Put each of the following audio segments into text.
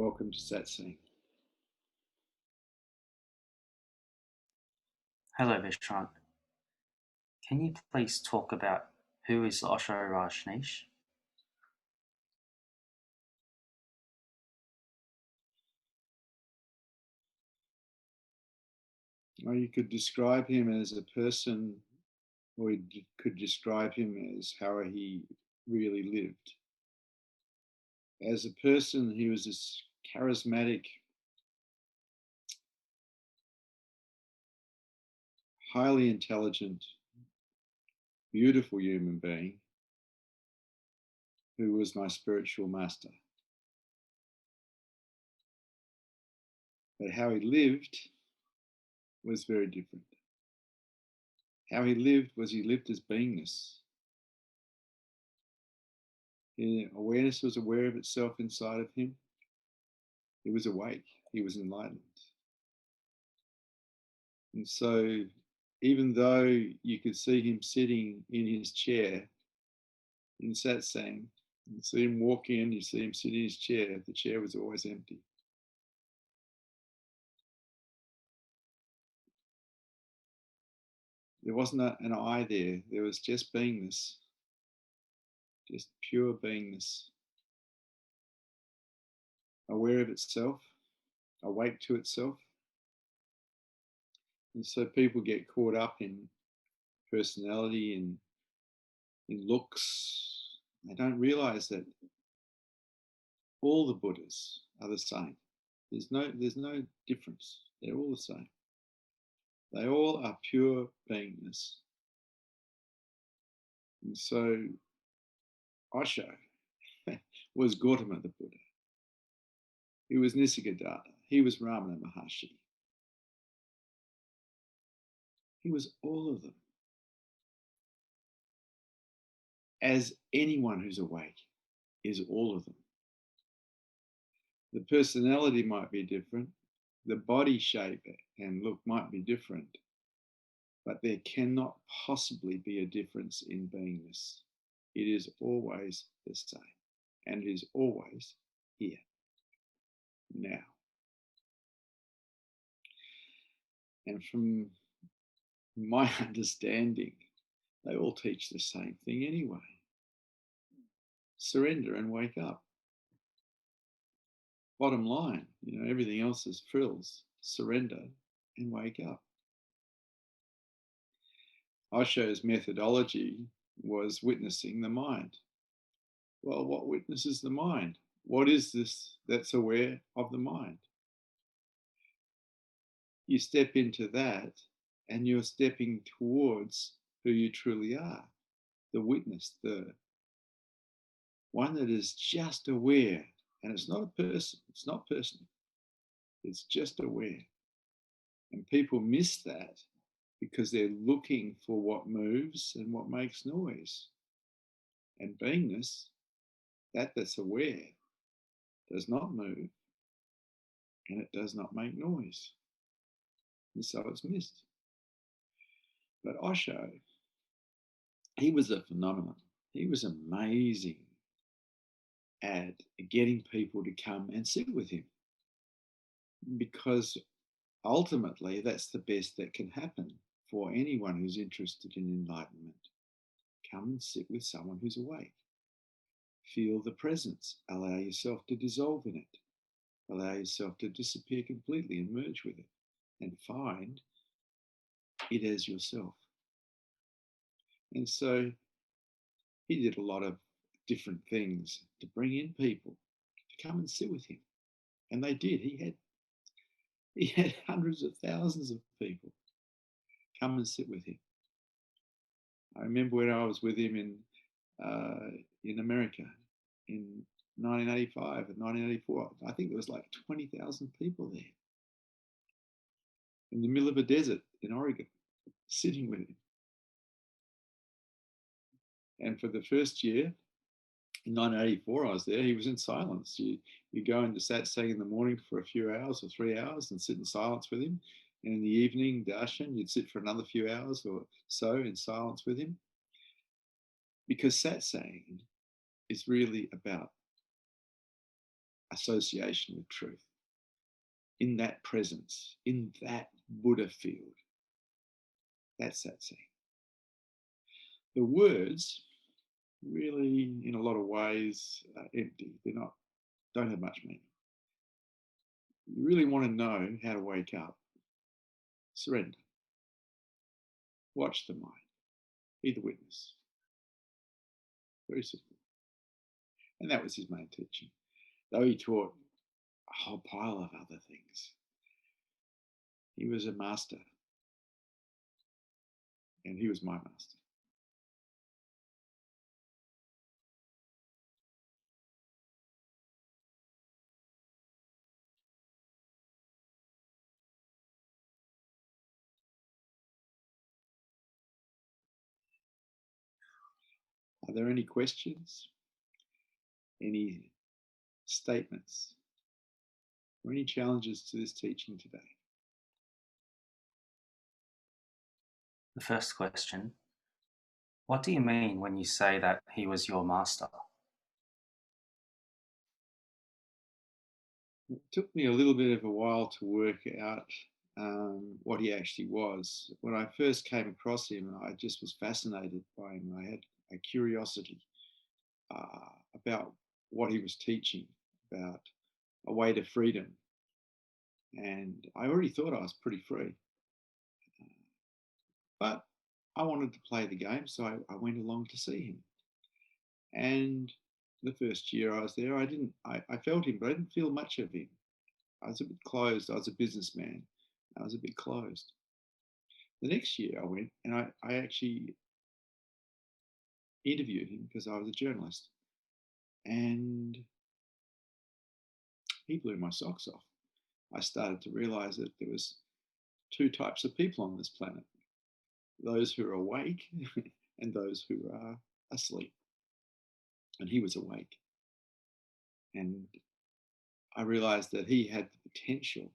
Welcome to Satsang. Hello, Vishrant. Can you please talk about who is Osho Rajneesh? Well, you could describe him as a person, or you could describe him as how he really lived. As a person, he was this charismatic, highly intelligent, beautiful human being who was my spiritual master. But how he lived was very different. How he lived was he lived as beingness. Awareness was aware of itself inside of him. He was awake. He was enlightened. And so even though you could see him sitting in his chair in Satsang, you see him walk in, you see him sit in his chair, the chair was always empty. There wasn't an I there. There was just beingness, just pure beingness, aware of itself, awake to itself. And so people get caught up in personality and in looks. They don't realize that all the Buddhas are the same. There's no difference. They're all the same. They all are pure beingness. And so Osho was Gautama the Buddha. He was Nisargadatta. He was Ramana Maharshi. He was all of them. As anyone who's awake is all of them. The personality might be different. The body shape and look might be different. But there cannot possibly be a difference in beingness. It is always the same. And it is always here, now. And from my understanding, they all teach the same thing anyway. Surrender and wake up. Bottom line, everything else is frills. Surrender and wake up. Osho's methodology was witnessing the mind. Well, what witnesses the mind? What is this that's aware of the mind? You step into that and you're stepping towards who you truly are, the witness, the one that is just aware. And it's not a person, it's not personal, it's just aware. And people miss that because they're looking for what moves and what makes noise. And beingness, that's aware, does not move and it does not make noise. And so it's missed. But Osho, he was a phenomenon. He was amazing at getting people to come and sit with him, because ultimately that's the best that can happen for anyone who's interested in enlightenment. Come and sit with someone who's awake. Feel the presence. Allow yourself to dissolve in it. Allow yourself to disappear completely and merge with it, and find it as yourself. And so he did a lot of different things to bring in people to come and sit with him. And they did. He had hundreds of thousands of people come and sit with him. I remember when I was with him in America in 1985 and 1984. I think there was like 20,000 people there in the middle of a desert in Oregon, sitting with him. And for the first year, in 1984, I was there. He was in silence. You go into Satsang in the morning for a few hours or 3 hours and sit in silence with him. And in the evening, darshan, you'd sit for another few hours or so in silence with him. Because Satsang is really about association with truth, in that presence, in that Buddha field. That's Satsang. The words really, in a lot of ways, are empty. Don't have much meaning. You really want to know how to wake up. Surrender. Watch the mind. Be the witness. Very simple. And that was his main teaching. Though he taught a whole pile of other things, he was a master. And he was my master. Are there any questions? Any statements? Or any challenges to this teaching today? The first question, what do you mean when you say that he was your master? It took me a little bit of a while to work out what he actually was. When I first came across him, I just was fascinated by him. I had a curiosity about what he was teaching, about a way to freedom. And I already thought I was pretty free. But I wanted to play the game, so I went along to see him. And the first year I was there, I felt him, but I didn't feel much of him. I was a bit closed. I was a businessman. I was a bit closed. The next year I went and I actually interviewed him because I was a journalist. And he blew my socks off. I started to realize that there was two types of people on this planet. Those who are awake and those who are asleep. And he was awake. And I realized that he had the potential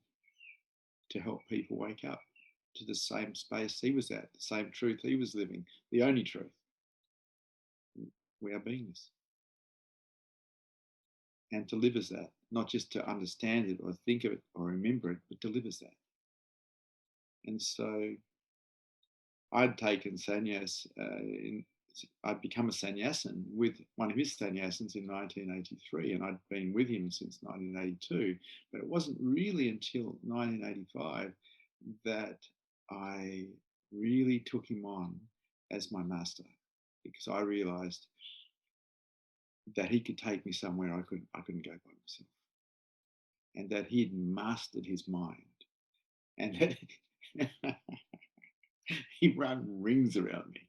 to help people wake up to the same space he was at, the same truth he was living, the only truth. We are beingness. And to live as that, not just to understand it or think of it or remember it, but to live as that. And so I'd taken sannyas, I'd become a sannyasin with one of his sannyasins in 1983, and I'd been with him since 1982. But it wasn't really until 1985 that I really took him on as my master, because I realized that he could take me somewhere I couldn't go by myself, and that he'd mastered his mind, and that he ran rings around me.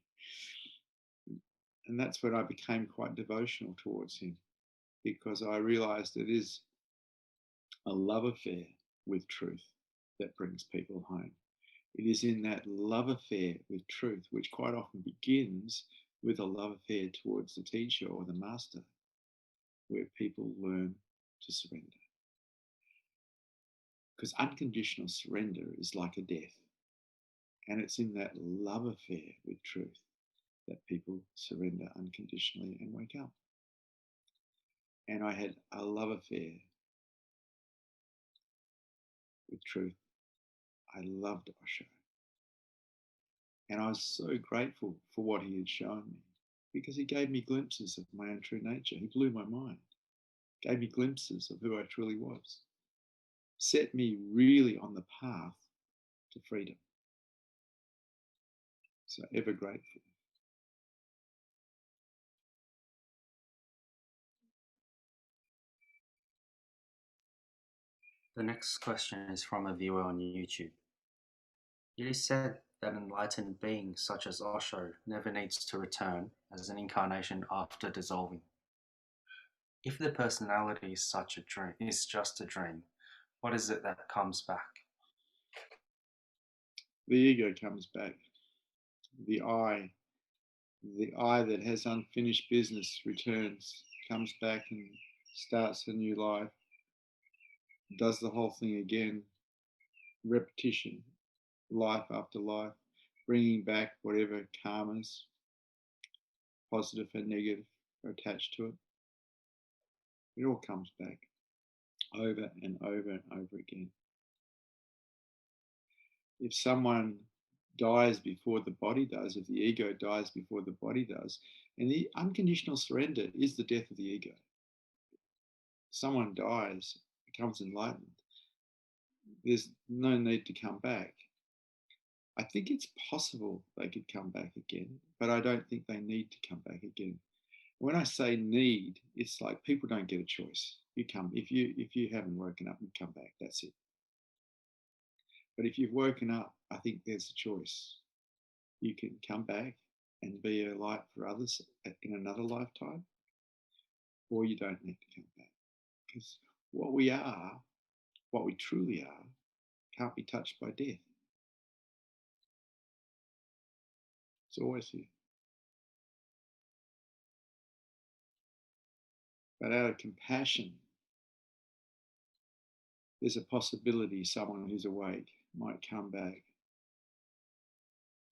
And that's when I became quite devotional towards him, because I realized it is a love affair with truth that brings people home. It is in that love affair with truth, which quite often begins with a love affair towards the teacher or the master, where people learn to surrender. Because unconditional surrender is like a death. And it's in that love affair with truth that people surrender unconditionally and wake up. And I had a love affair with truth. I loved Osho. And I was so grateful for what he had shown me, because he gave me glimpses of my own true nature. He blew my mind, gave me glimpses of who I truly was, set me really on the path to freedom. So ever grateful. The next question is from a viewer on YouTube. It is said that enlightened beings such as Osho never needs to return as an incarnation after dissolving. If the personality is just a dream, what is it that comes back? The ego comes back. The I that has unfinished business returns, comes back and starts a new life, does the whole thing again, repetition, life after life, bringing back whatever karmas, positive and negative, are attached to it. It all comes back. over and over and over again. If someone dies before the body does, if the ego dies before the body does, and the unconditional surrender is the death of the ego. Someone dies, becomes enlightened, there's no need to come back. I think it's possible they could come back again, but I don't think they need to come back again. When I say need, it's like people don't get a choice. You come, if you haven't woken up, you come back, that's it. But if you've woken up, I think there's a choice. You can come back and be a light for others in another lifetime, or you don't need to come back. Because what we are, what we truly are, can't be touched by death. It's always here. But out of compassion, there's a possibility someone who's awake might come back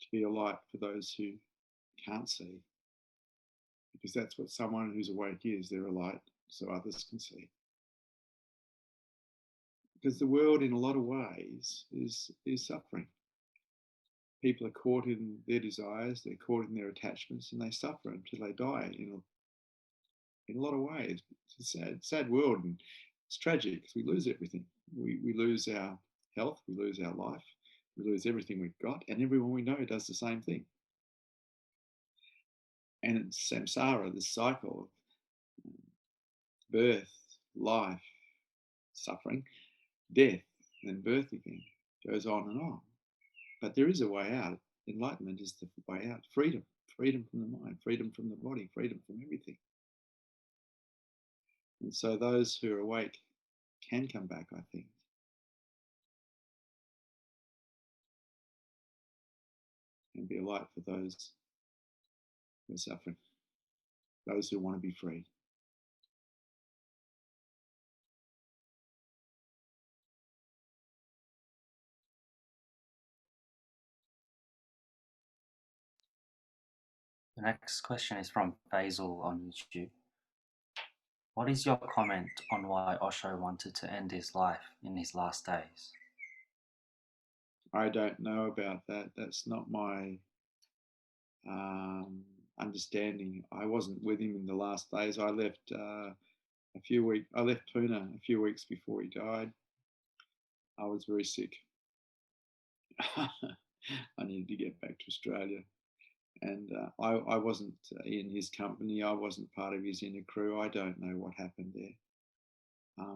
to be a light for those who can't see. Because that's what someone who's awake is. They're a light so others can see. Because the world in a lot of ways is suffering. People are caught in their desires, they're caught in their attachments, and they suffer until they die in a lot of ways. It's a sad world, and it's tragic because we lose everything. We lose our health, we lose our life, we lose everything we've got, and everyone we know does the same thing. And it's samsara, this cycle of birth, life, suffering, death, then birth again, goes on and on. But there is a way out. Enlightenment is the way out. Freedom. Freedom from the mind, freedom from the body, freedom from everything. And so those who are awake can come back, I think. And be a light for those who are suffering, those who want to be free. The next question is from Basil on YouTube. What is your comment on why Osho wanted to end his life in his last days? I don't know about that. That's not my understanding. I wasn't with him in the last days. I left I left Pune a few weeks before he died. I was very sick. I needed to get back to Australia. And I wasn't in his company. I wasn't part of his inner crew. I don't know what happened there.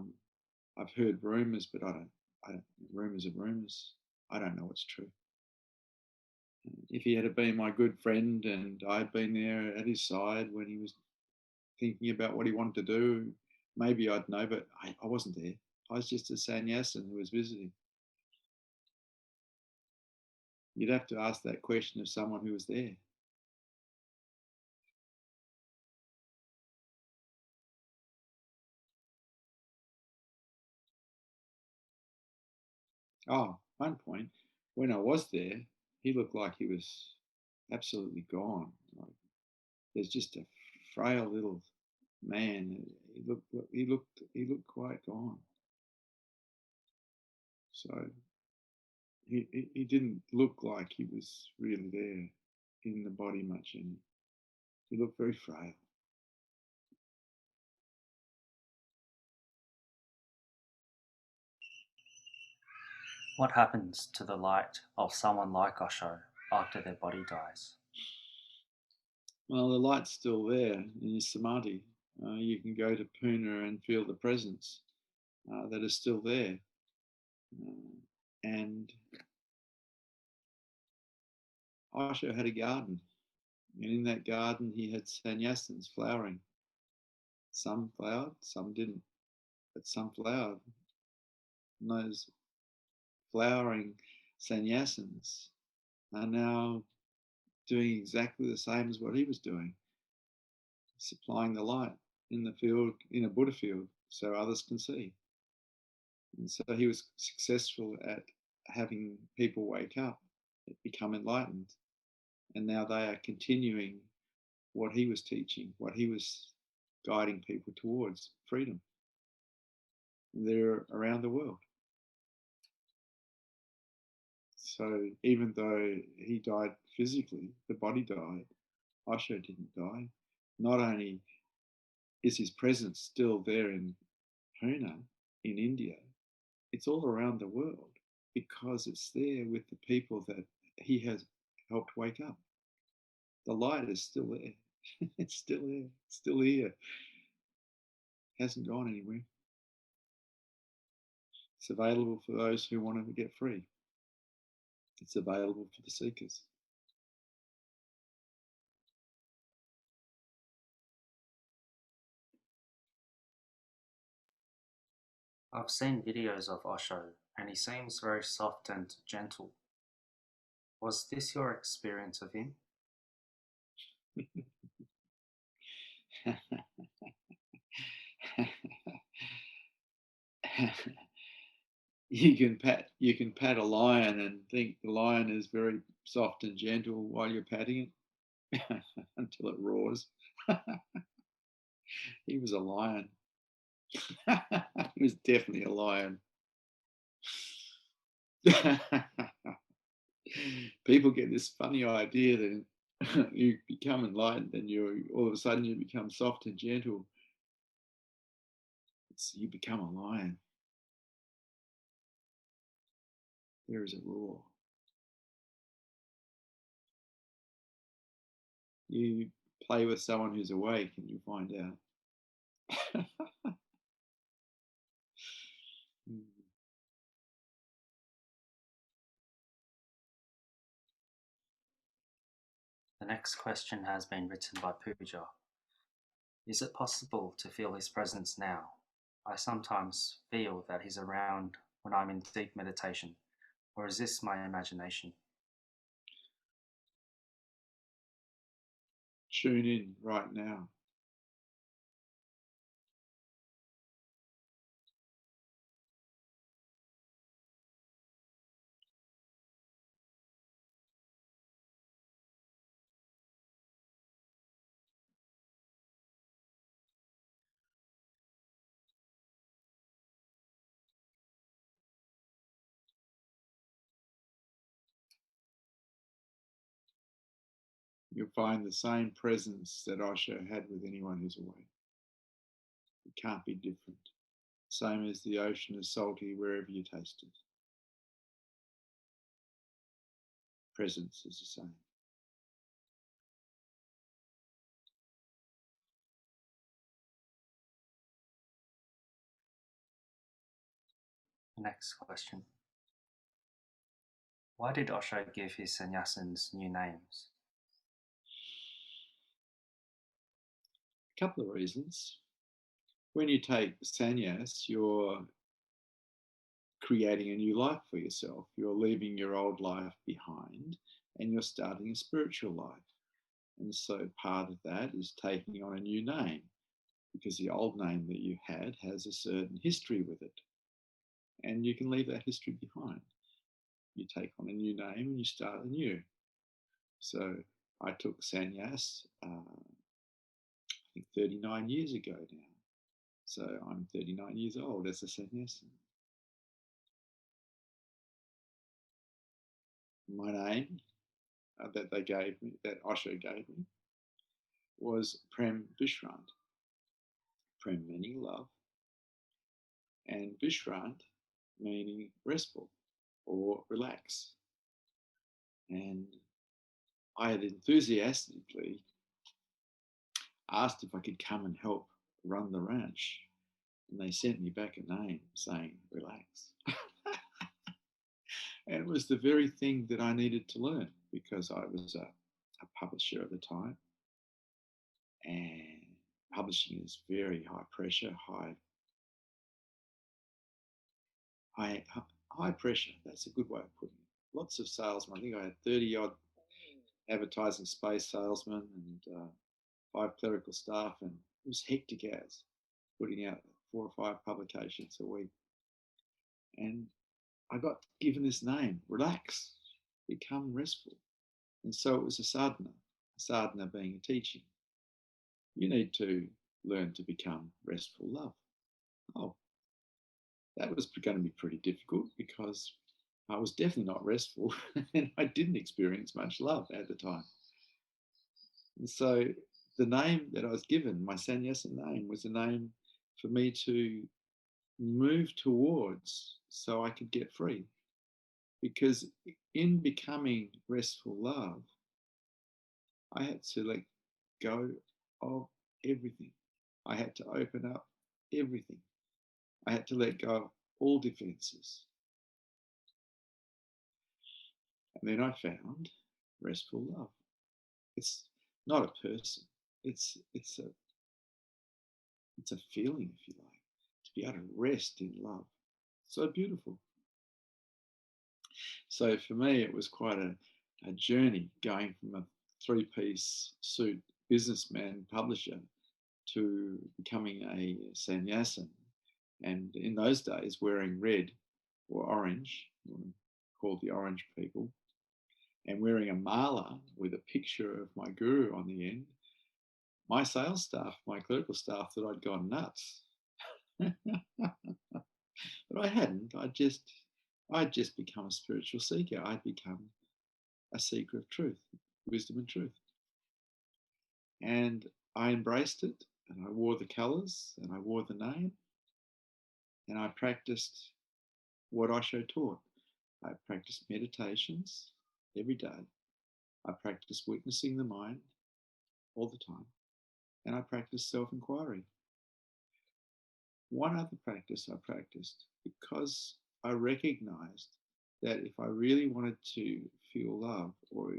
I've heard rumours, but I don't. Rumours are rumours. I don't know what's true. If he had been my good friend and I'd been there at his side when he was thinking about what he wanted to do, maybe I'd know, but I wasn't there. I was just a sannyasin who was visiting. You'd have to ask that question of someone who was there. Oh, one point, when I was there, he looked like he was absolutely gone. Like, there's just a frail little man. He looked quite gone. So he didn't look like he was really there in the body much, and he looked very frail. What happens to the light of someone like Osho after their body dies? Well, the light's still there in your samadhi. You can go to Pune and feel the presence that is still there. And Osho had a garden, and in that garden he had sannyasins flowering. Some flowered, some didn't, but some flowered. And those flowering sannyasins are now doing exactly the same as what he was doing, supplying the light in the field, in a Buddha field, so others can see. And so he was successful at having people wake up, become enlightened. And now they are continuing what he was teaching, what he was guiding people towards, freedom. They're around the world. So even though he died physically, the body died, Osho didn't die. Not only is his presence still there in Pune, in India, it's all around the world because it's there with the people that he has helped wake up. The light is still there. It's still there. It's still here. It hasn't gone anywhere. It's available for those who want to get free. It's available for the seekers. I've seen videos of Osho, and he seems very soft and gentle. Was this your experience of him? You can pat a lion and think the lion is very soft and gentle while you're patting it until it roars. He was a lion. He was definitely a lion. People get this funny idea that you become enlightened and you all of a sudden you become soft and gentle. You become a lion. There is a roar. You play with someone who's awake and you find out. The next question has been written by Pooja. Is it possible to feel his presence now? I sometimes feel that he's around when I'm in deep meditation, or is this my imagination? Tune in right now. You'll find the same presence that Osho had with anyone who's awake. It can't be different. Same as the ocean is salty wherever you taste it. Presence is the same. The next question. Why did Osho give his sannyasins new names? A couple of reasons. When you take sannyas, you're creating a new life for yourself. You're leaving your old life behind and you're starting a spiritual life. And so part of that is taking on a new name because the old name that you had has a certain history with it. And you can leave that history behind. You take on a new name and you start anew. So I took sannyas, I think 39 years ago now. So I'm 39 years old as a sannyasin. My name that they gave me, that Osho gave me, was Prem Vishrant. Prem meaning love, and Vishrant meaning restful or relax. And I had enthusiastically asked if I could come and help run the ranch. And they sent me back a name saying, relax. And it was the very thing that I needed to learn because I was a publisher at the time. And publishing is very high pressure, high pressure. That's a good way of putting it. Lots of salesmen. I think I had 30 odd advertising space salesmen and 5 clerical staff, and it was hectic as putting out 4 or 5 publications a week. And I got given this name, relax, become restful. And so it was a sadhana being a teaching. You need to learn to become restful love. Oh, That was going to be pretty difficult because I was definitely not restful and I didn't experience much love at the time. And so the name that I was given, my sannyasin name, was a name for me to move towards so I could get free. Because in becoming restful love, I had to let go of everything. I had to open up everything. I had to let go of all defenses. And then I found restful love. It's not a person. It's a feeling, if you like, to be able to rest in love. So beautiful. So for me, it was quite a journey going from a three-piece suit businessman publisher to becoming a sannyasin. And in those days, wearing red or orange, called the orange people, and wearing a mala with a picture of my guru on the end, my sales staff, my clerical staff, thought I'd gone nuts. But I hadn't. I'd just become a spiritual seeker. I'd become a seeker of truth, wisdom and truth. And I embraced it, and I wore the colours, and I wore the name, and I practiced what Osho taught. I practiced meditations every day. I practiced witnessing the mind all the time, and I practiced self-inquiry. One other practice I practiced because I recognized that if I really wanted to feel love or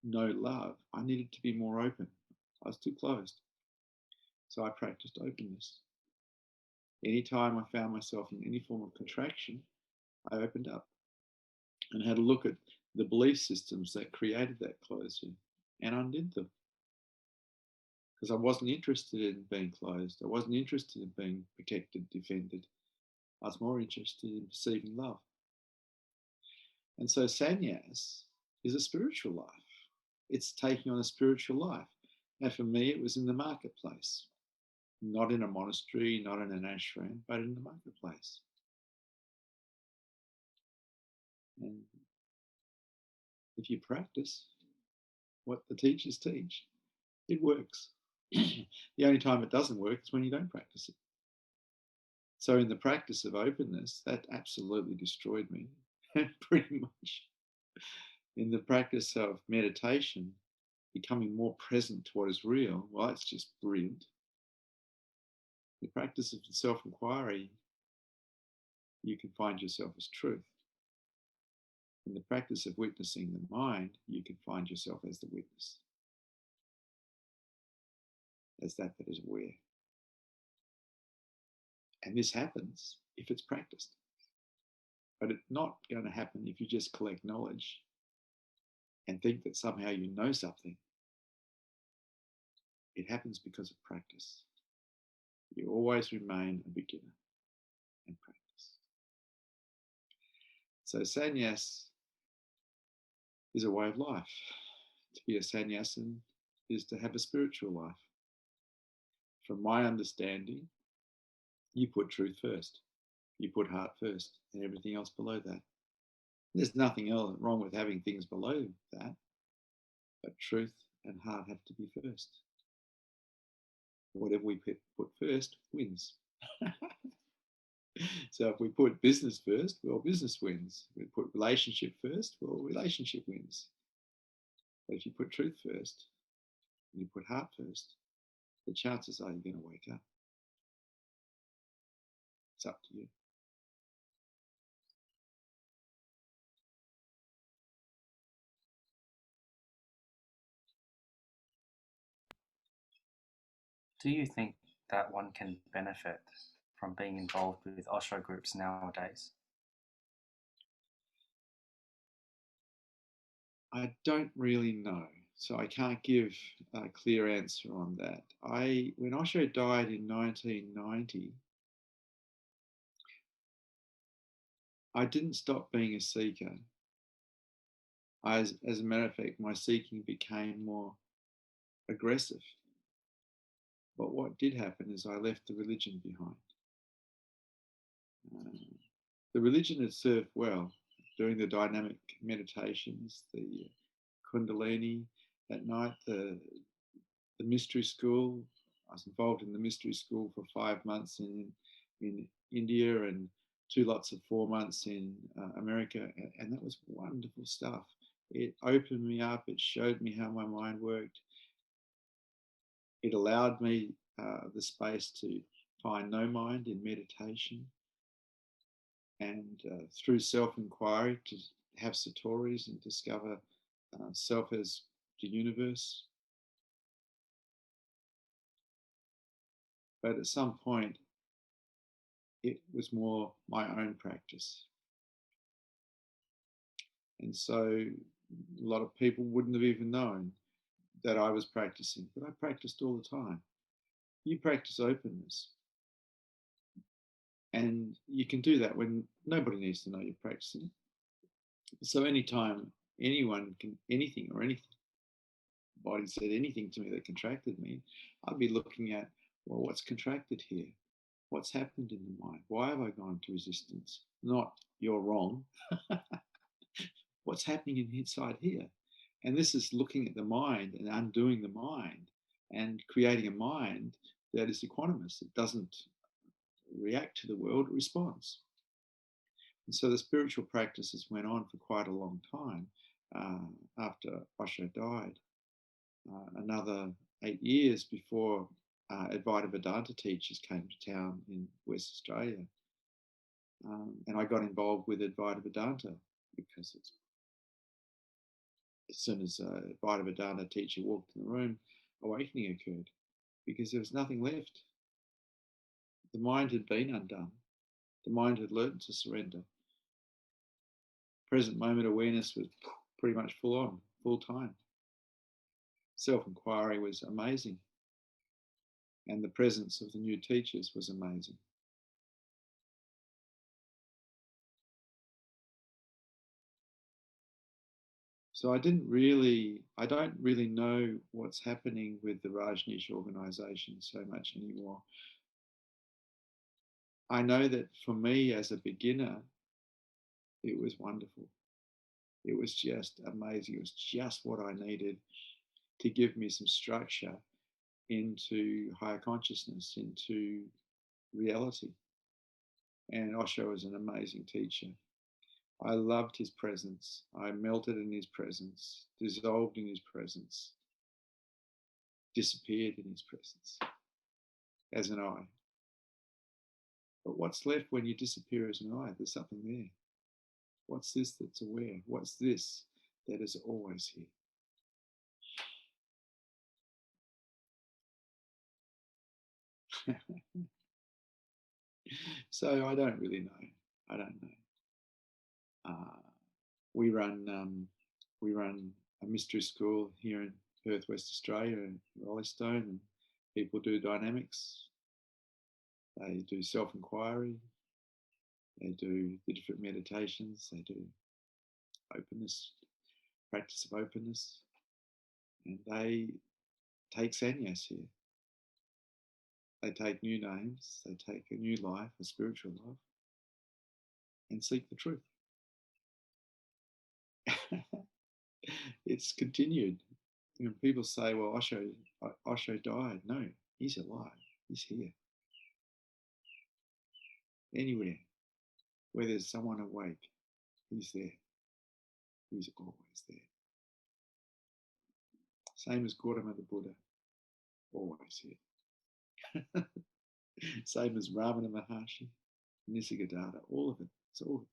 know love, I needed to be more open. I was too closed. So I practiced openness. Anytime I found myself in any form of contraction, I opened up and had a look at the belief systems that created that closure and undid them. Because I wasn't interested in being closed. I wasn't interested in being protected, defended. I was more interested in perceiving love. And so sannyas is a spiritual life. It's taking on a spiritual life. Now for me, it was in the marketplace, not in a monastery, not in an ashram, but in the marketplace. And if you practice what the teachers teach, it works. The only time it doesn't work is when you don't practice it. So in the practice of openness, that absolutely destroyed me, pretty much. In the practice of meditation, becoming more present to what is real, well, that's just brilliant. The practice of self-inquiry, you can find yourself as truth. In the practice of witnessing the mind, you can find yourself as the witness, as that is aware. And this happens if it's practiced. But it's not going to happen if you just collect knowledge and think that somehow you know something. It happens because of practice. You always remain a beginner and practice. So sannyas is a way of life. To be a sannyasin is to have a spiritual life. From my understanding, you put truth first. You put heart first and everything else below that. There's nothing else wrong with having things below that, but truth and heart have to be first. Whatever we put first wins. So if we put business first, well, business wins. If we put relationship first, well, relationship wins. But if you put truth first, and you put heart first, the chances are you're going to wake up. It's up to you. Do you think that one can benefit from being involved with Osho groups nowadays? I don't really know, so I can't give a clear answer on that. When Osho died in 1990, I didn't stop being a seeker. As a matter of fact, my seeking became more aggressive. But what did happen is I left the religion behind. The religion had served well, doing the dynamic meditations, the Kundalini at night, the mystery school. I was involved in the mystery school for 5 months in India and 2 lots of 4 months in America, and that was wonderful stuff. It opened me up. It showed me how my mind worked. It allowed me the space to find no mind in meditation, and through self-inquiry to have satori's and discover self as the universe. But at some point, it was more my own practice. And so a lot of people wouldn't have even known that I was practicing, but I practiced all the time. You practice openness. And you can do that when nobody needs to know you're practicing. So anytime anyone can, anything, body said anything to me that contracted me, I'd be looking at, well, what's contracted here? What's happened in the mind? Why have I gone to resistance? Not, you're wrong. What's happening inside here? And this is looking at the mind and undoing the mind and creating a mind that is equanimous. It doesn't react to the world, it responds. And so the spiritual practices went on for quite a long time after Osho died. Another 8 years before Advaita Vedanta teachers came to town in West Australia. And I got involved with Advaita Vedanta because as soon as Advaita Vedanta teacher walked in the room, awakening occurred because there was nothing left. The mind had been undone. The mind had learned to surrender. Present moment awareness was pretty much full on, full time. Self-inquiry was amazing. And the presence of the new teachers was amazing. So I don't really know what's happening with the Rajneesh organization so much anymore. I know that for me as a beginner, it was wonderful. It was just amazing. It was just what I needed to give me some structure into higher consciousness, into reality. And Osho was an amazing teacher. I loved his presence. I melted in his presence, dissolved in his presence, disappeared in his presence as an I. But what's left when you disappear as an I? There's something there. What's this that's aware? What's this that is always here? So I don't really know. I don't know. We run a mystery school here in Perth, West Australia, in Rollystone, and people do dynamics. They do self-inquiry. They do the different meditations. They do openness, practice of openness, and they take sannyas here. They take new names. They take a new life, a spiritual life, and seek the truth. It's continued. You know, people say, well, Osho died. No, he's alive. He's here. Anywhere where there's someone awake, he's there. He's always there. Same as Gautama the Buddha, always here. Same as Ramana Maharshi, Nisargadatta, all of it. It's all,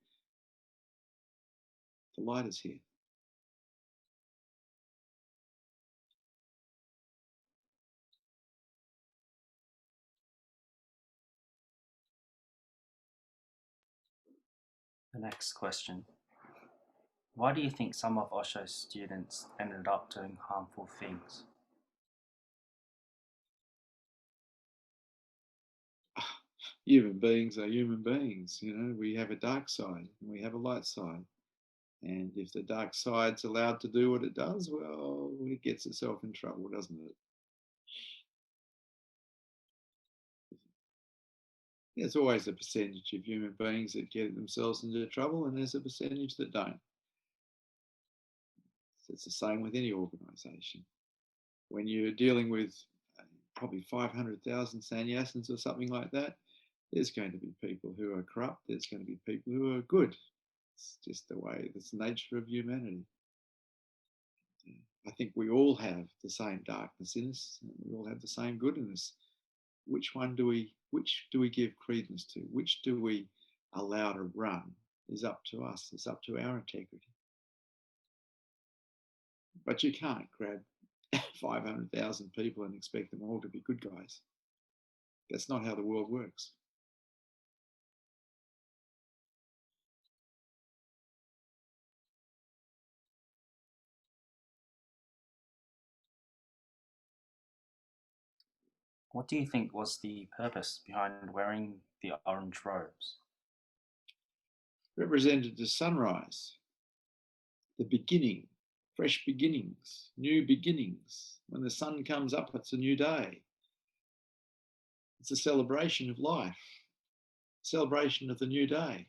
the light is here. The next question. Why do you think some of Osho's students ended up doing harmful things? Human beings are human beings. You know, we have a dark side and we have a light side. And if the dark side's allowed to do what it does, well, it gets itself in trouble, doesn't it? There's always a percentage of human beings that get themselves into trouble, and there's a percentage that don't. It's the same with any organisation. When you're dealing with probably 500,000 sannyasins or something like that, there's going to be people who are corrupt. There's going to be people who are good. It's just the way, it's the nature of humanity. I think we all have the same darkness in us. We all have the same good in us. Which do we give credence to? Which do we allow to run is up to us. It's up to our integrity. But you can't grab 500,000 people and expect them all to be good guys. That's not how the world works. What do you think was the purpose behind wearing the orange robes? Represented the sunrise, the beginning, fresh beginnings, new beginnings. When the sun comes up, it's a new day. It's a celebration of life, celebration of the new day.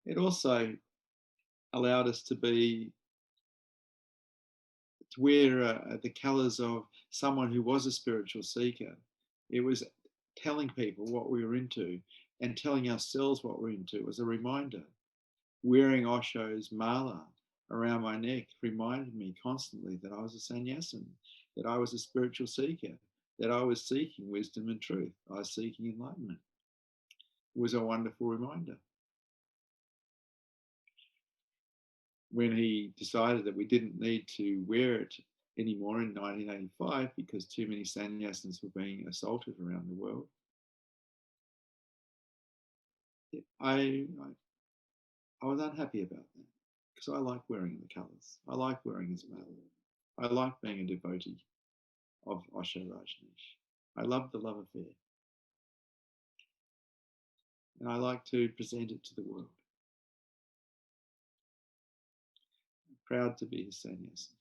It also allowed us to wear the colours of someone who was a spiritual seeker. It was telling people what we were into and telling ourselves what we're into. It was a reminder. Wearing Osho's mala around my neck reminded me constantly that I was a sannyasin, that I was a spiritual seeker, that I was seeking wisdom and truth. I was seeking enlightenment. It was a wonderful reminder. When he decided that we didn't need to wear it anymore in 1985 because too many sannyasins were being assaulted around the world, I was unhappy about that because I like wearing the colours. I like wearing his mala. I like being a devotee of Osho Rajneesh. I love the love affair. And I like to present it to the world. I'm proud to be his sannyasin.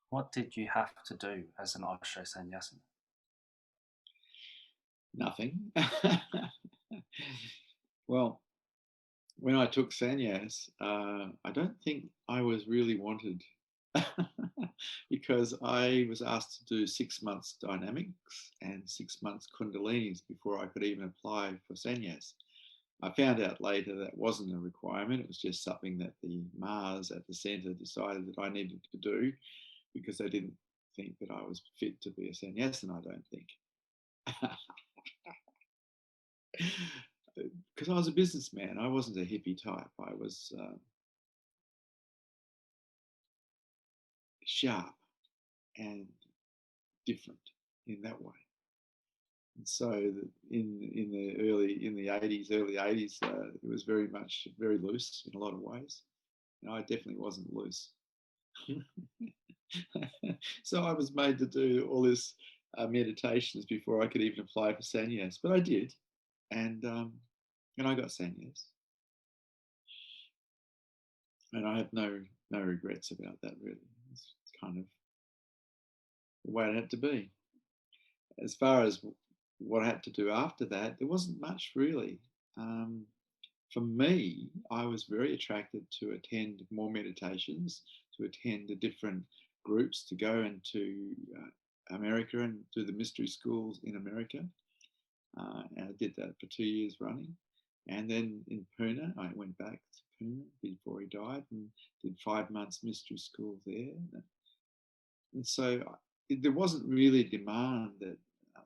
What did you have to do as an Osho Sannyasin? Nothing. Well, when I took sannyas, I don't think I was really wanted because I was asked to do 6 months dynamics and 6 months kundalinis before I could even apply for sannyas. I found out later that wasn't a requirement. It was just something that the Mars at the centre decided that I needed to do because they didn't think that I was fit to be a sannyasin, I don't think. Because I was a businessman. I wasn't a hippie type. I was sharp and different in that way. And so in the 80s, early 80s, it was very loose in a lot of ways. And I definitely wasn't loose. So I was made to do all this meditations before I could even apply for sannyas, but I did, and I got sannyas, and I have no regrets about that. Really, it's kind of the way it had to be. As far as what I had to do after that, there wasn't much really. For me, I was very attracted to attend more meditations, to attend the different groups, to go into America and do the mystery schools in America. And I did that for 2 years running. And then in Pune, I went back to Pune before he died and did 5 months mystery school there. And so there wasn't really a demand that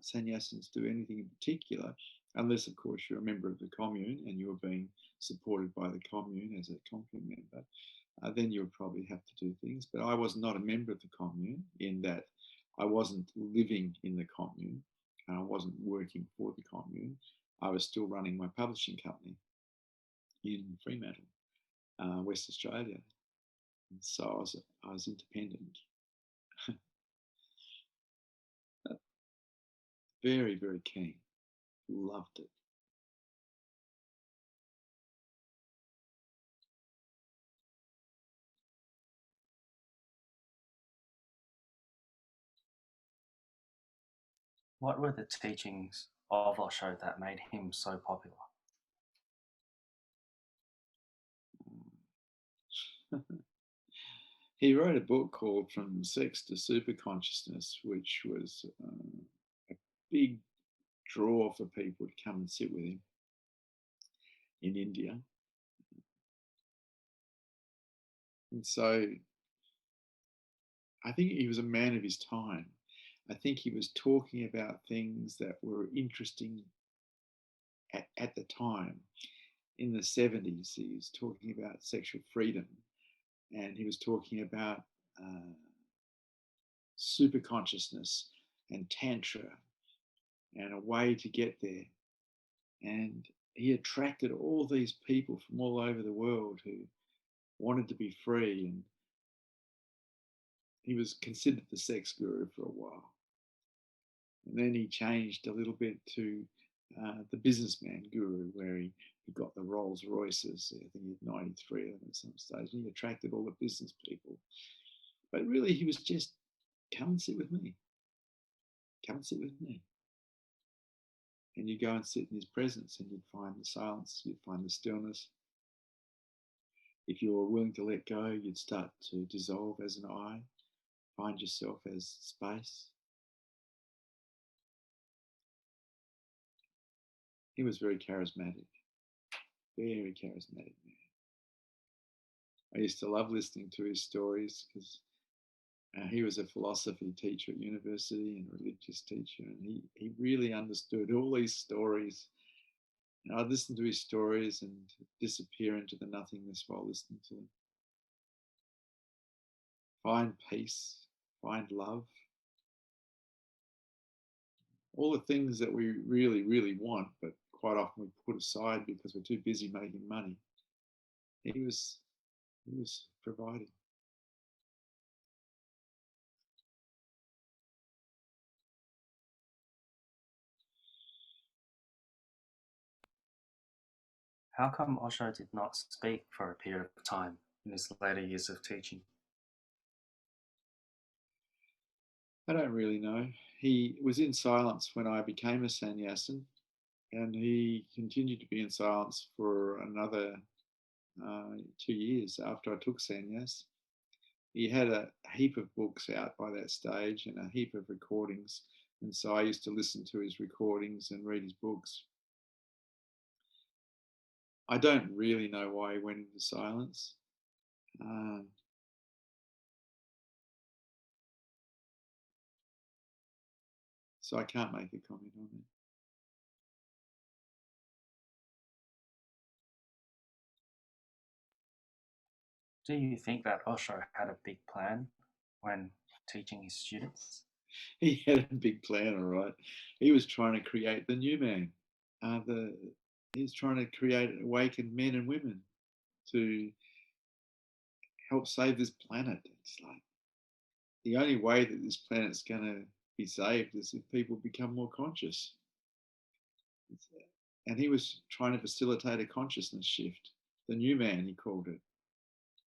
sannyasins do anything in particular, unless, of course, you're a member of the commune and you were being supported by the commune as a commune member. Then you would probably have to do things. But I was not a member of the commune in that I wasn't living in the commune and I wasn't working for the commune. I was still running my publishing company in Fremantle, West Australia. And so I was independent. Very, very keen. Loved it. What were the teachings of Osho that made him so popular? He wrote a book called From Sex to Superconsciousness, which was a big draw for people to come and sit with him in India. And so I think he was a man of his time. I think he was talking about things that were interesting at the time. In the 70s, he was talking about sexual freedom, and he was talking about super consciousness and tantra and a way to get there. And he attracted all these people from all over the world who wanted to be free, and he was considered the sex guru for a while. And then he changed a little bit to the businessman guru, where he got the Rolls Royces. I think he had 93 of them at some stage. And he attracted all the business people. But really, he was just, come and sit with me. Come and sit with me. And you go and sit in his presence, and you'd find the silence, you'd find the stillness. If you were willing to let go, you'd start to dissolve as an I, find yourself as space. He was very charismatic man. I used to love listening to his stories because he was a philosophy teacher at university and a religious teacher, and he really understood all these stories. And I'd listen to his stories and disappear into the nothingness while listening to them. Find peace, find love. All the things that we really, really want, but quite often we put aside because we're too busy making money. He was providing. How come Osho did not speak for a period of time in his later years of teaching? I don't really know. He was in silence when I became a sannyasin, and he continued to be in silence for another 2 years after I took sannyas. He had a heap of books out by that stage and a heap of recordings, and so I used to listen to his recordings and read his books. I don't really know why he went into silence. So I can't make a comment on it. Do you think that Osho had a big plan when teaching his students? He had a big plan, all right. He was trying to create the new man. He was trying to create awakened men and women to help save this planet. It's like the only way that this planet's going to be saved is if people become more conscious. And he was trying to facilitate a consciousness shift. The new man, he called it.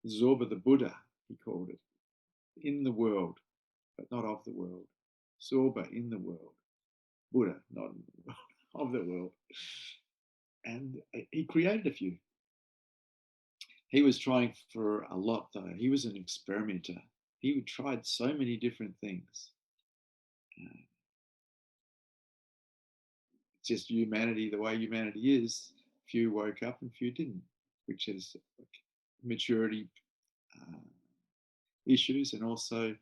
Zorba the Buddha, he called it. In the world, but not of the world. Zorba in the world. Buddha, not in the world, of the world. And he created a few. He was trying for a lot, though. He was an experimenter. He tried so many different things. Just humanity, the way humanity is, few woke up and few didn't, which is maturity issues and also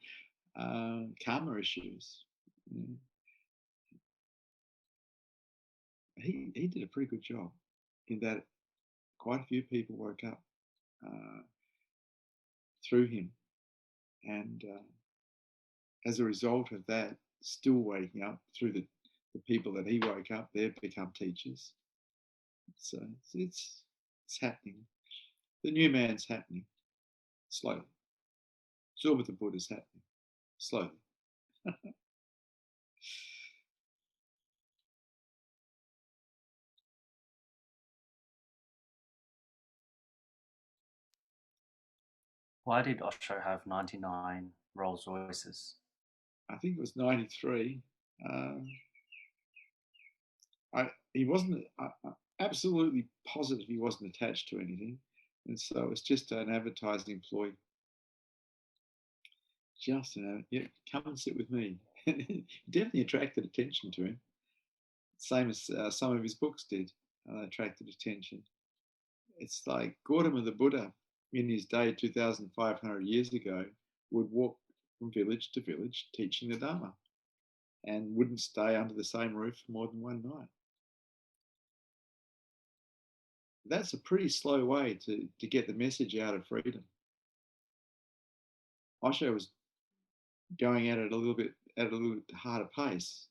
karma issues. He did a pretty good job in that quite a few people woke up through him, and as a result of that, still waking up through the people that he woke up, they've become teachers. So it's happening. The new man's happening slowly. Zorba the Buddha's happening slowly. Why did Osho have 99 Rolls Royces? I think it was 93. he wasn't absolutely positive he wasn't attached to anything. And so it was just an advertising ploy. Just, yeah, come and sit with me. Definitely attracted attention to him. Same as some of his books did, attracted attention. It's like Gautama the Buddha in his day 2,500 years ago would walk from village to village teaching the Dharma and wouldn't stay under the same roof for more than one night. That's a pretty slow way to get the message out of freedom. Osho was going at it a little bit harder pace.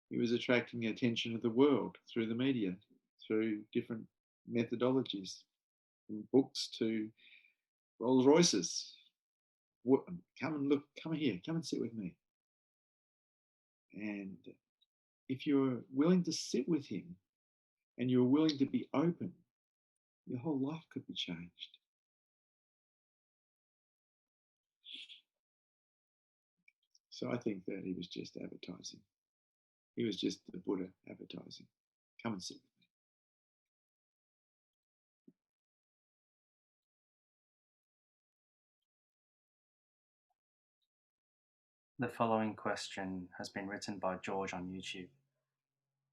He was attracting the attention of the world through the media, through different methodologies, from books to Rolls Royces. Come and look, come here, come and sit with me. And if you're willing to sit with him and you're willing to be open, your whole life could be changed. So I think that he was just advertising. He was just the Buddha advertising. Come and sit with The following question has been written by George on YouTube.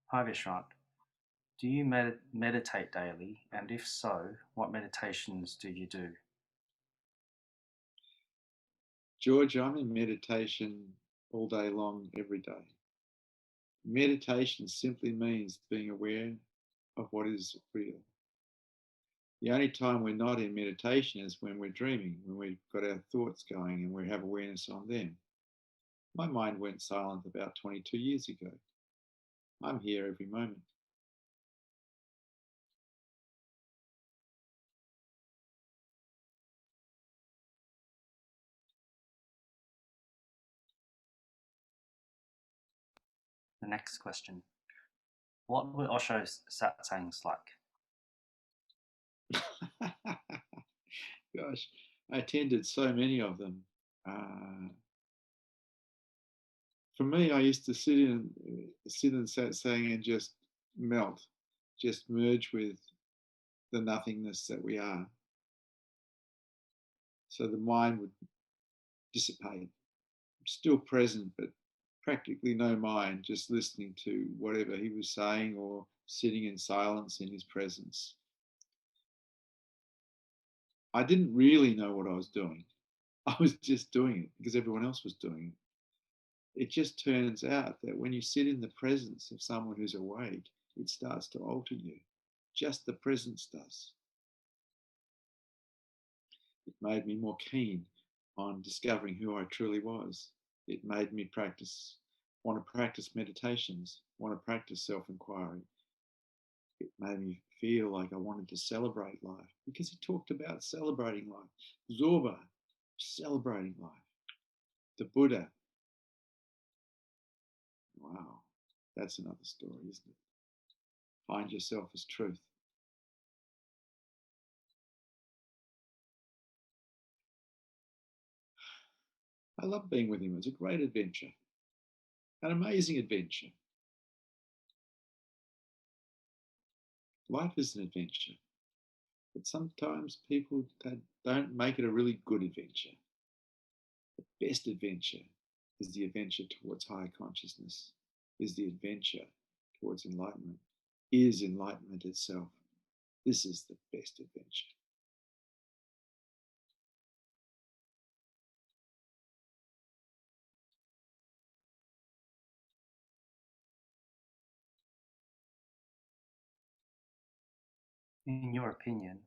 Hi Vishrant, do you meditate daily? And if so, what meditations do you do? George, I'm in meditation all day long, every day. Meditation simply means being aware of what is real. The only time we're not in meditation is when we're dreaming, when we've got our thoughts going and we have awareness on them. My mind went silent about 22 years ago. I'm here every moment. The next question. What were Osho's satsangs like? Gosh, I attended so many of them. For me, I used to sit in satsang and just melt, just merge with the nothingness that we are. So the mind would dissipate, still present, but practically no mind, just listening to whatever he was saying or sitting in silence in his presence. I didn't really know what I was doing. I was just doing it because everyone else was doing it. It just turns out that when you sit in the presence of someone who's awake, it starts to alter you. Just the presence does. It made me more keen on discovering who I truly was. It made me want to practice meditations, want to practice self-inquiry. It made me feel like I wanted to celebrate life because he talked about celebrating life. Zorba, celebrating life. The Buddha. Wow, that's another story, isn't it? Find yourself as truth. I love being with him. It was a great adventure, an amazing adventure. Life is an adventure, but sometimes people don't make it a really good adventure. The best adventure is the adventure towards higher consciousness, is the adventure towards enlightenment, is enlightenment itself. This is the best adventure. In your opinion,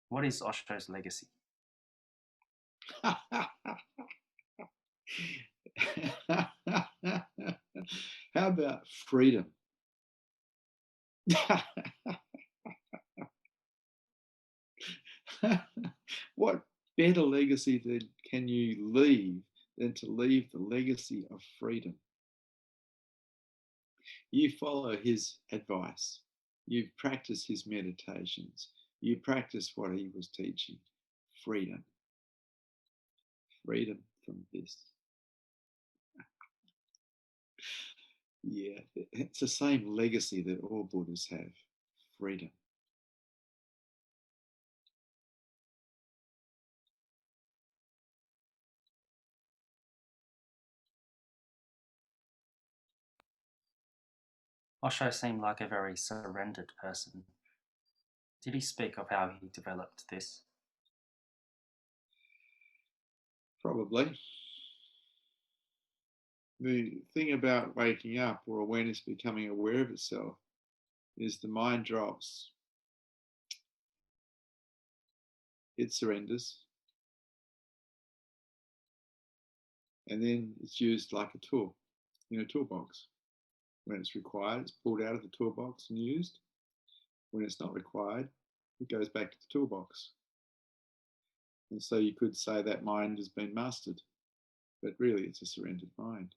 what is Osho's legacy? How about freedom? What better legacy can you leave than to leave the legacy of freedom? You follow his advice. You practice his meditations. You practice what he was teaching. Freedom. Freedom from this. Yeah, it's the same legacy that all Buddhas have: freedom. Osho seemed like a very surrendered person. Did he speak of how he developed this? Probably. The thing about waking up or awareness becoming aware of itself is the mind drops, it surrenders, and then it's used like a tool in a toolbox. When it's required, it's pulled out of the toolbox and used. When it's not required, it goes back to the toolbox. And so you could say that mind has been mastered, but really it's a surrendered mind.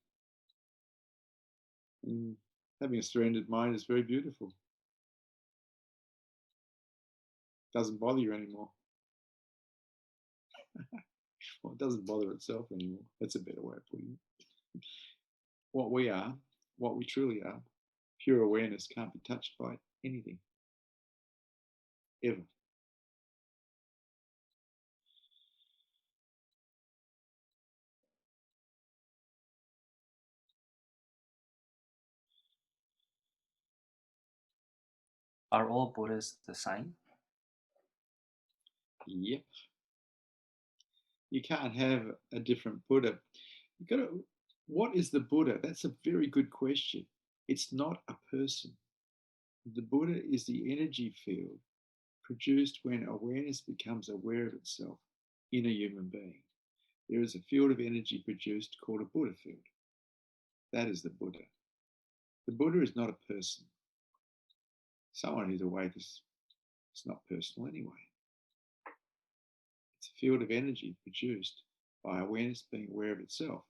And having a surrendered mind is very beautiful. It doesn't bother you anymore. Well, it doesn't bother itself anymore. That's a better way of putting it. What we are, what we truly are, pure awareness, can't be touched by anything, ever. Are all Buddhas the same? Yep. You can't have a different Buddha. You've got to, what is the Buddha? That's a very good question. It's not a person. The Buddha is the energy field produced when awareness becomes aware of itself in a human being. There is a field of energy produced called a Buddha field. That is the Buddha. The Buddha is not a person. Someone who's awake is not personal anyway. It's a field of energy produced by awareness being aware of itself.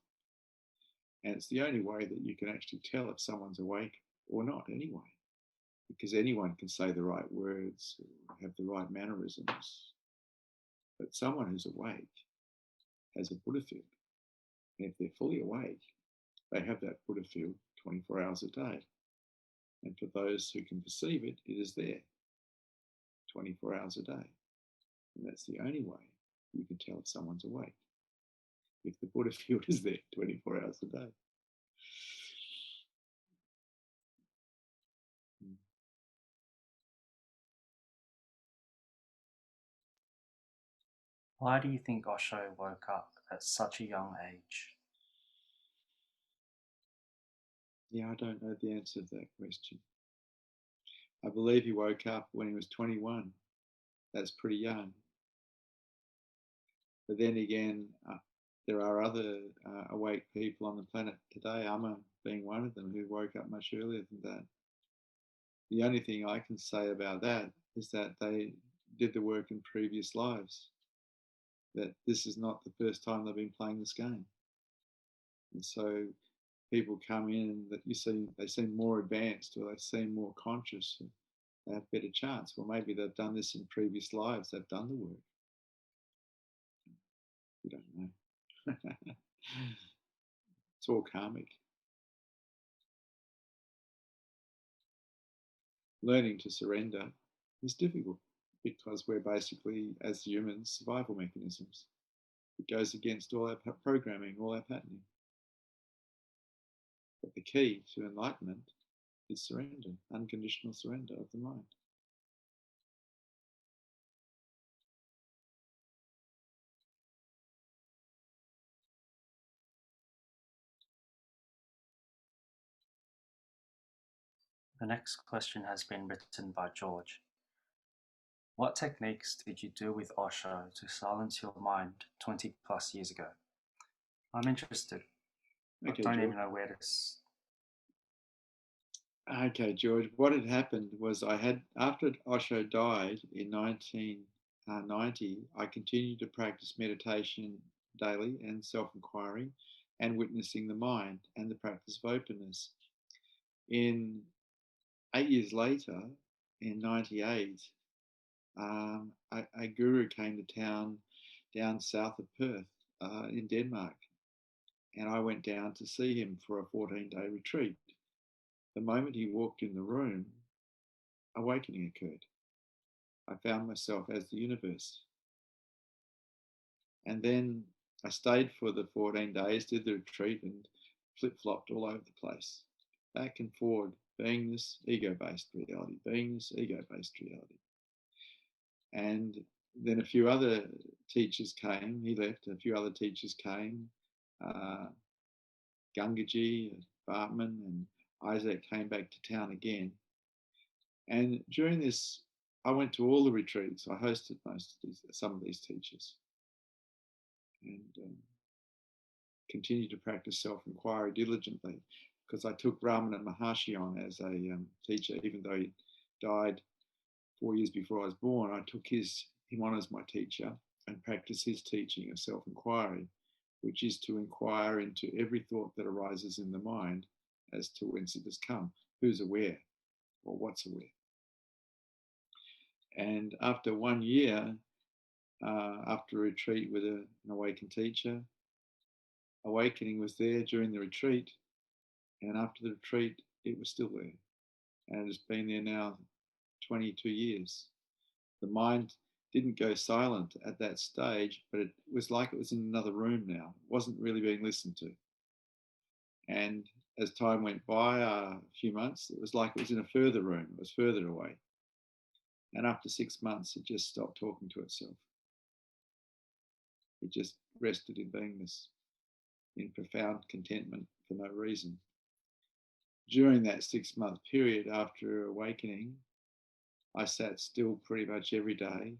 And it's the only way that you can actually tell if someone's awake or not anyway, because anyone can say the right words or have the right mannerisms. But someone who's awake has a Buddha field. And if they're fully awake, they have that Buddha field 24 hours a day. And for those who can perceive it, it is there 24 hours a day. And that's the only way you can tell if someone's awake, if the Buddha field is there 24 hours a day. Why do you think Osho woke up at such a young age? Yeah, I don't know the answer to that question. I believe he woke up when he was 21. That's pretty young. But then again, there are other awake people on the planet today, Amma being one of them, who woke up much earlier than that. The only thing I can say about that is that they did the work in previous lives, that this is not the first time they've been playing this game. And so people come in that you see, they seem more advanced or they seem more conscious, they have better chance. Well, maybe they've done this in previous lives, they've done the work. We don't know. It's all karmic. Learning to surrender is difficult because we're basically, as humans, survival mechanisms. It goes against all our programming, all our patterning. But the key to enlightenment is surrender, unconditional surrender of the mind. The next question has been written by George. What techniques did you do with Osho to silence your mind 20 plus years ago? I'm interested. Okay, I don't George. even know where to. Okay, George. What had happened was after Osho died in 1990, I continued to practice meditation daily and self-inquiry and witnessing the mind and the practice of openness. In 8 years later, in 98, a guru came to town down south of Perth in Denmark. And I went down to see him for a 14-day retreat. The moment he walked in the room, awakening occurred. I found myself as the universe. And then I stayed for the 14 days, did the retreat, and flip-flopped all over the place. Back and forward, beingness, ego-based reality, beingness, ego-based reality. And then a few other teachers came. He left. A few other teachers came. 𝐬𝐞𝐥𝐟, Bartman, and Isaac came back to town again. And during this, I went to all the retreats. I hosted some of these teachers, and continued to practice self-inquiry diligently, because I took Ramana Maharshi on as a teacher, even though he died 4 years before I was born. I took him on as my teacher and practiced his teaching of self-inquiry, which is to inquire into every thought that arises in the mind as to whence it has come, who's aware, or what's aware. And after 1 year, after a retreat with an awakened teacher, awakening was there during the retreat, and after the retreat, it was still there. And it's been there now 22 years. The mind didn't go silent at that stage, but it was like it was in another room now. It wasn't really being listened to. And as time went by, a few months, it was like it was in a further room. It was further away. And after 6 months, it just stopped talking to itself. It just rested in beingness, in profound contentment for no reason. During that 6-month period after awakening, I sat still pretty much every day,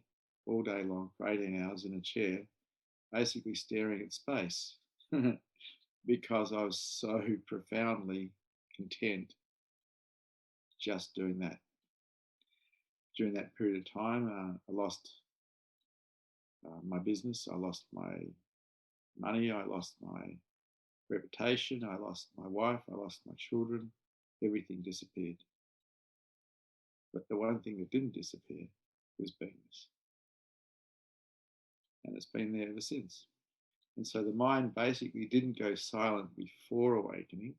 all day long, for 18 hours in a chair, basically staring at space, because I was so profoundly content just doing that. During that period of time, I lost my business, I lost my money, I lost my reputation, I lost my wife, I lost my children, everything disappeared. But the one thing that didn't disappear was beingness. And it's been there ever since. And so the mind basically didn't go silent before awakening,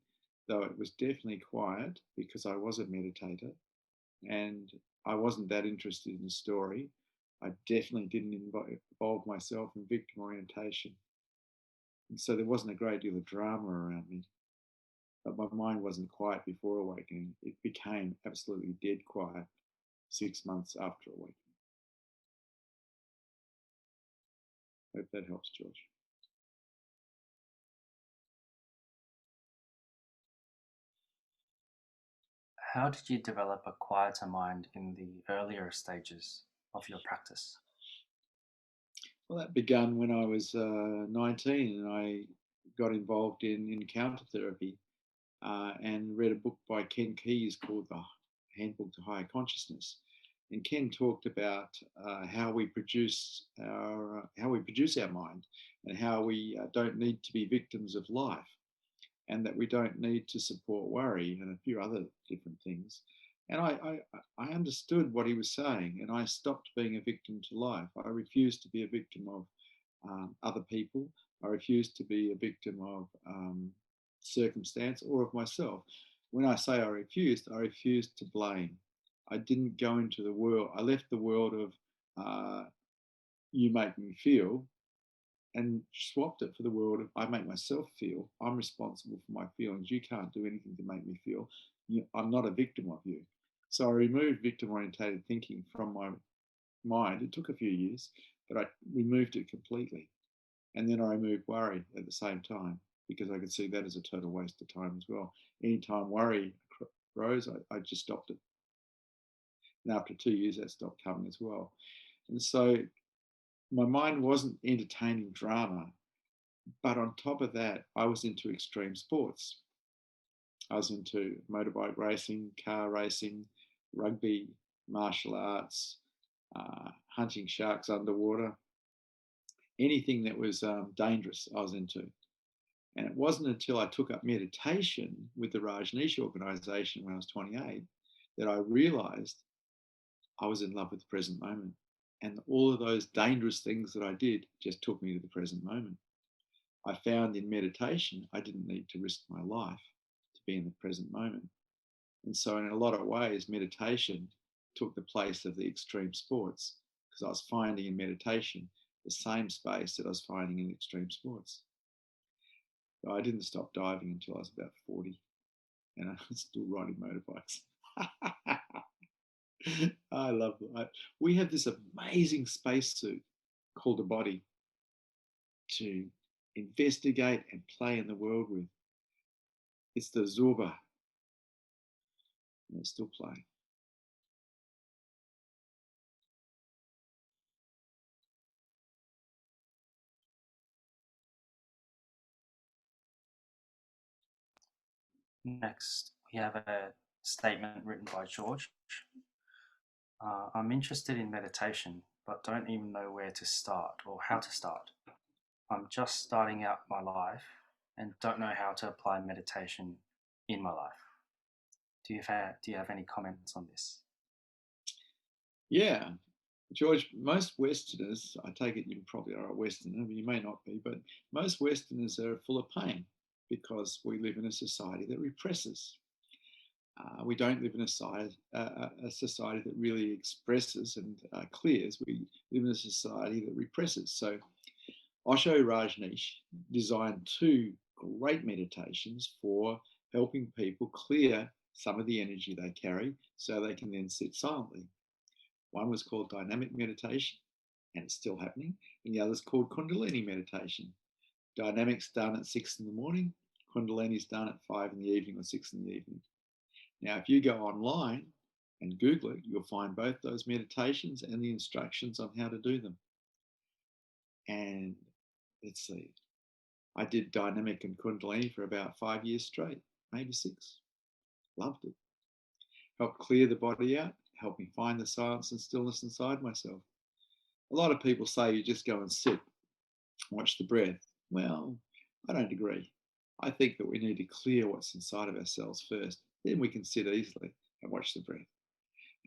though it was definitely quiet because I was a meditator and I wasn't that interested in the story. I definitely didn't involve myself in victim orientation. And so there wasn't a great deal of drama around me. But my mind wasn't quiet before awakening. It became absolutely dead quiet 6 months after awakening. Hope that helps, George. How did you develop a quieter mind in the earlier stages of your practice? Well, that began when I was 19 and I got involved in encounter therapy and read a book by Ken Keyes called The Handbook to Higher Consciousness. And Ken talked about how we produce our mind, and how we don't need to be victims of life, and that we don't need to support worry, and a few other different things. And I understood what he was saying, and I stopped being a victim to life. I refused to be a victim of other people. I refused to be a victim of circumstance or of myself. When I say I refused to blame. I didn't go into the world. I left the world of you make me feel, and swapped it for the world of I make myself feel. I'm responsible for my feelings. You can't do anything to make me feel. I'm not a victim of you. So I removed victim-orientated thinking from my mind. It took a few years, but I removed it completely. And then I removed worry at the same time, because I could see that as a total waste of time as well. Anytime worry grows, I just stopped it. And after 2 years, that stopped coming as well. And so my mind wasn't entertaining drama, but on top of that, I was into extreme sports. I was into motorbike racing, car racing, rugby, martial arts, hunting sharks underwater. Anything that was dangerous, I was into. And it wasn't until I took up meditation with the Rajneesh organization when I was 28 that I realized I was in love with the present moment. And all of those dangerous things that I did just took me to the present moment. I found in meditation, I didn't need to risk my life to be in the present moment. And so in a lot of ways, meditation took the place of the extreme sports because I was finding in meditation the same space that I was finding in extreme sports. So I didn't stop diving until I was about 40 and I was still riding motorbikes. I love it. We have this amazing spacesuit called a body to investigate and play in the world with. It's the Zorba. And it's still playing. Next, we have a statement written by George. I'm interested in meditation, but don't even know where to start or how to start. I'm just starting out my life and don't know how to apply meditation in my life. Do you have any comments on this? Yeah, George, most Westerners, I take it you probably are a Westerner, but you may not be, but most Westerners are full of pain because we live in a society that represses. We don't live in a society that really expresses and clears. We live in a society that represses. So Osho Rajneesh designed two great meditations for helping people clear some of the energy they carry so they can then sit silently. One was called dynamic meditation, and it's still happening, and the other is called Kundalini meditation. Dynamic's done at 6 in the morning, Kundalini's done at 5 in the evening or 6 in the evening. Now, if you go online and Google it, you'll find both those meditations and the instructions on how to do them. And let's see, I did dynamic and Kundalini for about 5 years straight, maybe 6. Loved it. Helped clear the body out, helped me find the silence and stillness inside myself. A lot of people say you just go and sit, watch the breath. Well, I don't agree. I think that we need to clear what's inside of ourselves first. Then we can sit easily and watch the breath.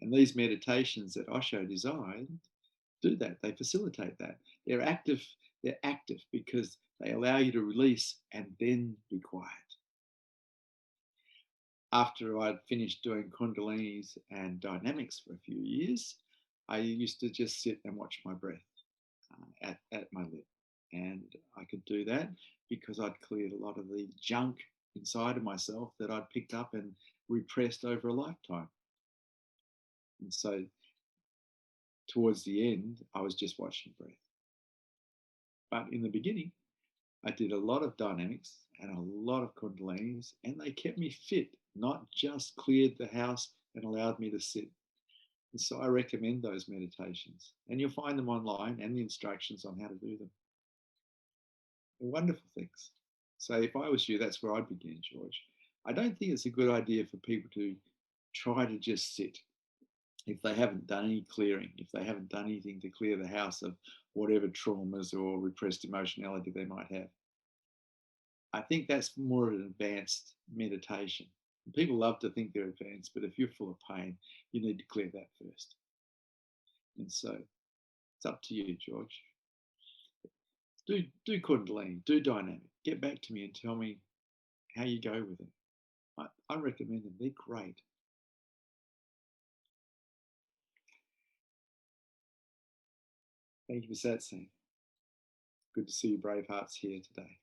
And these meditations that Osho designed do that. They facilitate that. They're active because they allow you to release and then be quiet. After I'd finished doing Kundalinis and dynamics for a few years, I used to just sit and watch my breath at my lip. And I could do that because I'd cleared a lot of the junk inside of myself that I'd picked up and repressed over a lifetime. And so towards the end, I was just watching breath. But in the beginning, I did a lot of dynamics and a lot of Kundalinis, and they kept me fit, not just cleared the house and allowed me to sit. And so I recommend those meditations, and you'll find them online and the instructions on how to do them. They're wonderful things. So if I was you, that's where I'd begin, George. I don't think it's a good idea for people to try to just sit if they haven't done any clearing, if they haven't done anything to clear the house of whatever traumas or repressed emotionality they might have. I think that's more of an advanced meditation. People love to think they're advanced, but if you're full of pain, you need to clear that first. And so it's up to you, George. Do Kundalini, do dynamic. Get back to me and tell me how you go with it. I recommend them. They're great. Thank you for Satsang. Good to see you brave hearts here today.